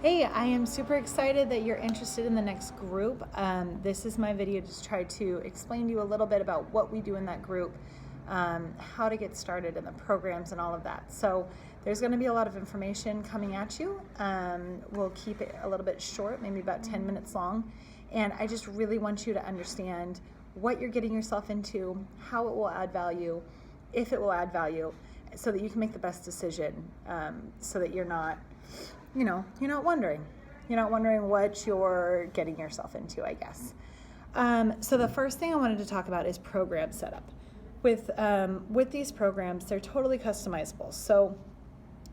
Hey, I am super excited that you're interested in the next group. This is my video to try to explain to you a little bit about what we do in that group, how to get started in the programs and all of that. So there's going to be a lot of information coming at you. We'll keep it a little bit short, maybe about 10 minutes long. And I just really want you to understand what you're getting yourself into, how it will add value, if it will add value, so that you can make the best decision, so that you're not wondering. You're not wondering what you're getting yourself into, I guess. So the first thing I wanted to talk about is program setup. With these programs, they're totally customizable. So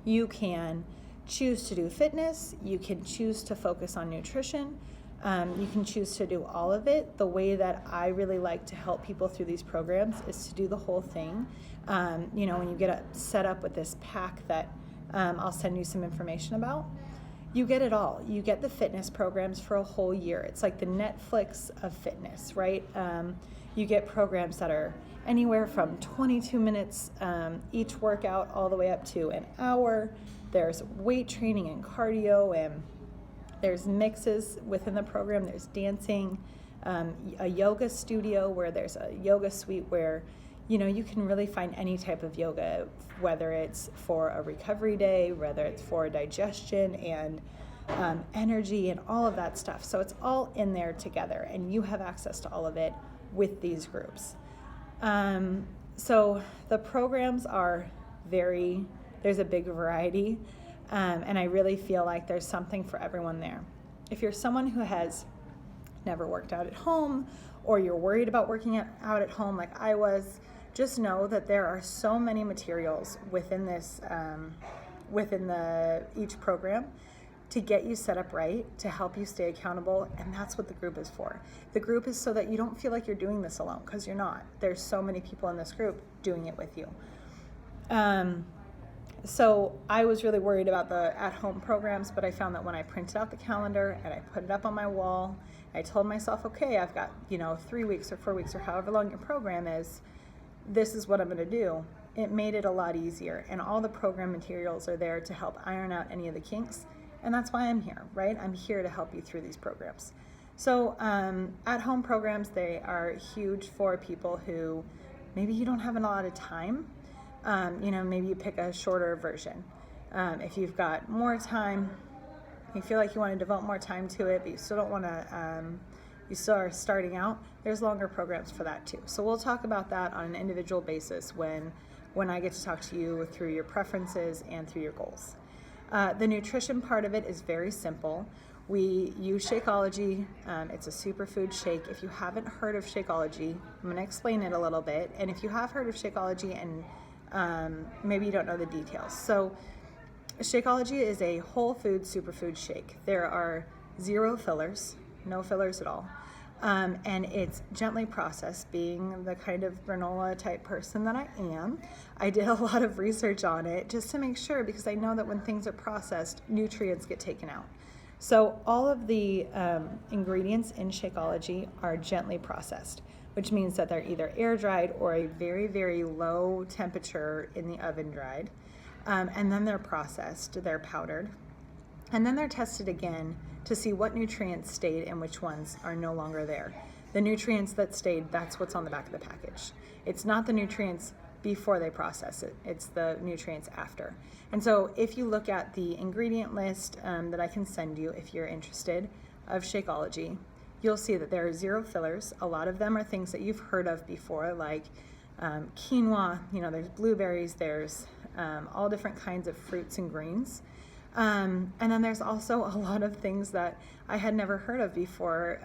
you can choose to do fitness. You can choose to focus on nutrition. You can choose to do all of it. The way that I really like to help people through these programs is to do the whole thing. When you get set up with this pack that I'll send you some information about, you get it all. You get the fitness programs for a whole year. It's like the Netflix of fitness, right? You get programs that are anywhere from 22 minutes each workout all the way up to an hour. There's weight training and cardio, and there's mixes within the program. There's dancing, a yoga studio where there's a yoga suite where you can really find any type of yoga, whether it's for a recovery day, whether it's for digestion and energy and all of that stuff. So it's all in there together, and you have access to all of it with these groups. So the programs are there's a big variety, and I really feel like there's something for everyone there. If you're someone who has never worked out at home, or you're worried about working out at home like I was, just know that there are so many materials within this, each program to get you set up right, to help you stay accountable, and that's what the group is for. The group is so that you don't feel like you're doing this alone, because you're not. There's so many people in this group doing it with you. So I was really worried about the at-home programs, but I found that when I printed out the calendar and I put it up on my wall, I told myself, okay, I've got 3 weeks or 4 weeks or however long your program is, this is what I'm going to do. It made it a lot easier, and all the program materials are there to help iron out any of the kinks, and that's why I'm here, right? I'm here to help you through these programs. So at-home programs, they are huge for people who maybe you don't have a lot of time. Maybe you pick a shorter version. If you've got more time, you feel like you want to devote more time to it, but you still don't want to, you still are starting out, there's longer programs for that too. So we'll talk about that on an individual basis when I get to talk to you through your preferences and through your goals. The nutrition part of it is very simple. We use Shakeology. It's a superfood shake. If you haven't heard of Shakeology, I'm going to explain it a little bit. And if you have heard of Shakeology and maybe you don't know the details. So Shakeology is a whole food superfood shake. There are 0 fillers, no fillers at all. And it's gently processed. Being the kind of granola type person that I am, I did a lot of research on it just to make sure, because I know that when things are processed, nutrients get taken out. So all of the ingredients in Shakeology are gently processed, which means that they're either air dried or a very, very low temperature in the oven dried. And then they're processed, they're powdered. And then they're tested again to see what nutrients stayed and which ones are no longer there. The nutrients that stayed, that's what's on the back of the package. It's not the nutrients before they process it, it's the nutrients after. And so if you look at the ingredient list that I can send you if you're interested of Shakeology, you'll see that there are 0 fillers. A lot of them are things that you've heard of before, like quinoa, there's blueberries, there's all different kinds of fruits and greens. And then there's also a lot of things that I had never heard of before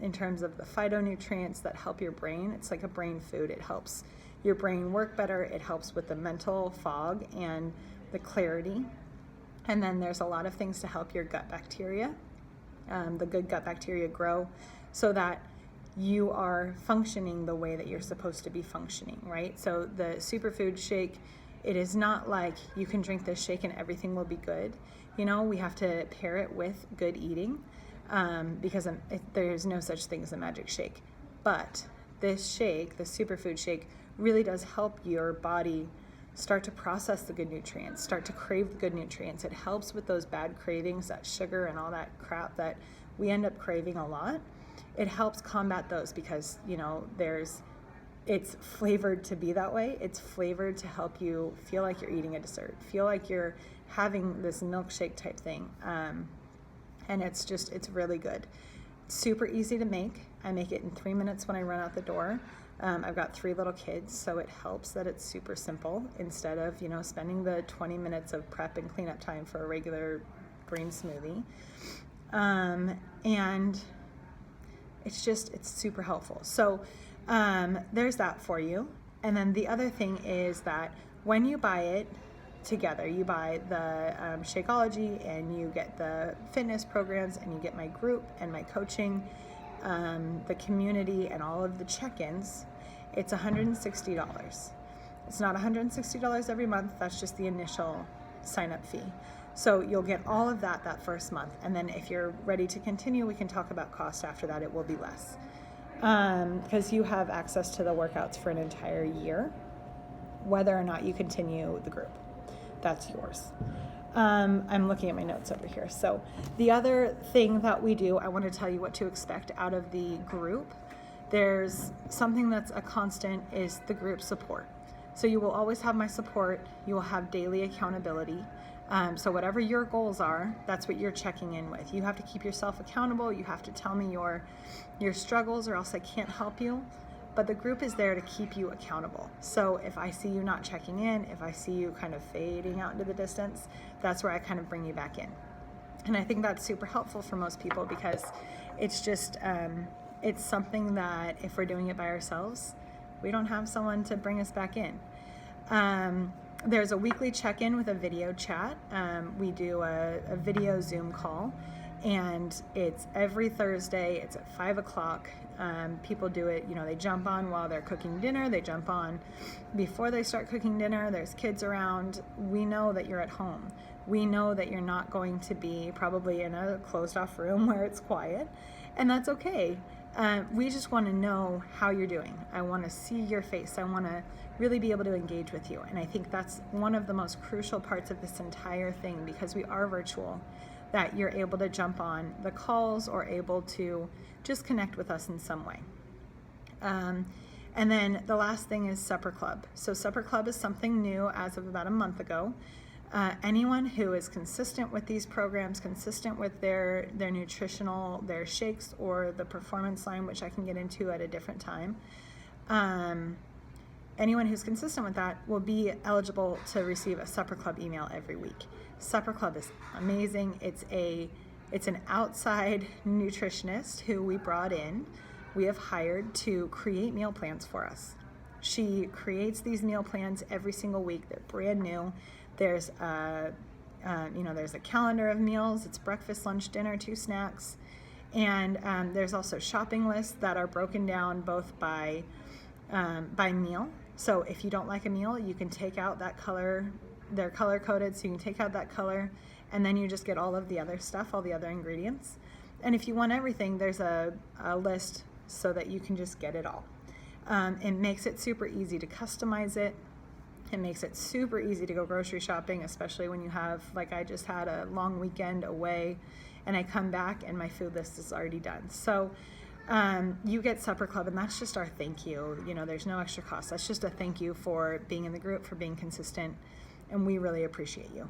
in terms of the phytonutrients that help your brain. It's like a brain food. It helps your brain work better. It helps with the mental fog and the clarity. And then there's a lot of things to help your gut bacteria, the good gut bacteria grow, so that you are functioning the way that you're supposed to be functioning, right? So the superfood shake, it is not like you can drink this shake and everything will be good. We have to pair it with good eating, because there's no such thing as a magic shake. But this shake, the superfood shake, really does help your body start to process the good nutrients, start to crave the good nutrients. It helps with those bad cravings, that sugar and all that crap that we end up craving a lot. It helps combat those because, it's flavored to be that way. It's flavored to help you feel like you're eating a dessert, feel like you're having this milkshake type thing. And it's really good. Super easy to make. I make it in 3 minutes when I run out the door. I've got 3 little kids, so it helps that it's super simple instead of, spending the 20 minutes of prep and cleanup time for a regular green smoothie. And it's super helpful. So there's that for you. And then the other thing is that when you buy it together, you buy the Shakeology and you get the fitness programs and you get my group and my coaching, the community and all of the check-ins, it's $160. It's not $160 every month. That's just the initial sign-up fee. So you'll get all of that first month. And then if you're ready to continue, we can talk about cost after that. It will be less. Because you have access to the workouts for an entire year, whether or not you continue the group. That's yours. I'm looking at my notes over here. So the other thing that we do, I want to tell you what to expect out of the group. There's something that's a constant is the group support. So you will always have my support. You will have daily accountability. So whatever your goals are, that's what you're checking in with. You have to keep yourself accountable. You have to tell me your struggles or else I can't help you. But the group is there to keep you accountable. So if I see you not checking in, if I see you kind of fading out into the distance, that's where I kind of bring you back in. And I think that's super helpful for most people because it's just, it's something that if we're doing it by ourselves, we don't have someone to bring us back in. There's a weekly check-in with a video chat. We do a video Zoom call, and it's every Thursday. It's at 5 o'clock. People do it, they jump on while they're cooking dinner. They jump on before they start cooking dinner. There's kids around. We know that you're at home. We know that you're not going to be probably in a closed-off room where it's quiet, and that's okay. We just want to know how you're doing. I want to see your face. I want to really be able to engage with you. And I think that's one of the most crucial parts of this entire thing because we are virtual, that you're able to jump on the calls or able to just connect with us in some way. And then the last thing is Supper Club. So Supper Club is something new as of about a month ago. Anyone who is consistent with these programs, consistent with their nutritional, their shakes or the performance line, which I can get into at a different time, anyone who's consistent with that will be eligible to receive a Supper Club email every week. Supper Club is amazing. It's an outside nutritionist who we brought in. We have hired to create meal plans for us. She creates these meal plans every single week. They're brand new. There's there's a calendar of meals. It's breakfast, lunch, dinner, 2 snacks. And there's also shopping lists that are broken down both by meal. So if you don't like a meal, you can take out that color. They're color coded, so you can take out that color, and then you just get all of the other stuff, all the other ingredients. And if you want everything, there's a list so that you can just get it all. It makes it super easy to customize it. It makes it super easy to go grocery shopping, especially when you have, like I just had a long weekend away and I come back and my food list is already done. So you get Supper Club, and that's just our thank you. There's no extra cost. That's just a thank you for being in the group, for being consistent, and we really appreciate you.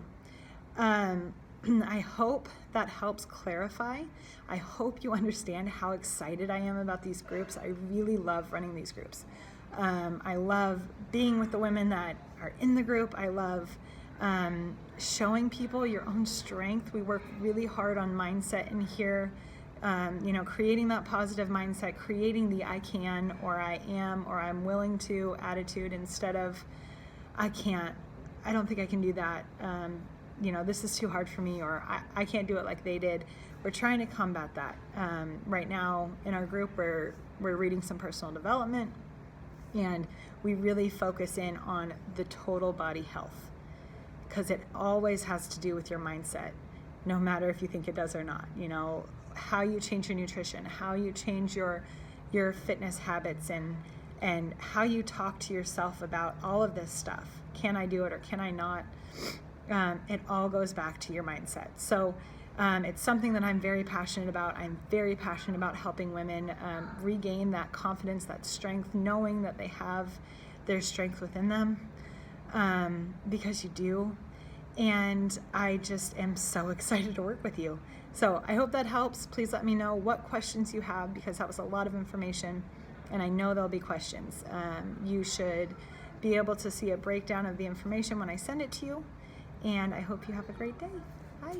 I hope that helps clarify. I hope you understand how excited I am about these groups. I really love running these groups. I love being with the women that are in the group. I love showing people your own strength. We work really hard on mindset in here, creating that positive mindset, creating the I can or I am or I'm willing to attitude instead of I can't, I don't think I can do that. This is too hard for me, or I can't do it like they did. We're trying to combat that. Right now in our group, we're reading some personal development, and we really focus in on the total body health because it always has to do with your mindset, no matter if you think it does or not. How you change your nutrition, how you change your fitness habits, and and how you talk to yourself about all of this stuff. Can I do it or can I not? It all goes back to your mindset. So it's something that I'm very passionate about. I'm very passionate about helping women regain that confidence, that strength, knowing that they have their strength within them, because you do. And I just am so excited to work with you. So I hope that helps. Please let me know what questions you have, because that was a lot of information, and I know there'll be questions. You should be able to see a breakdown of the information when I send it to you, and I hope you have a great day. Bye.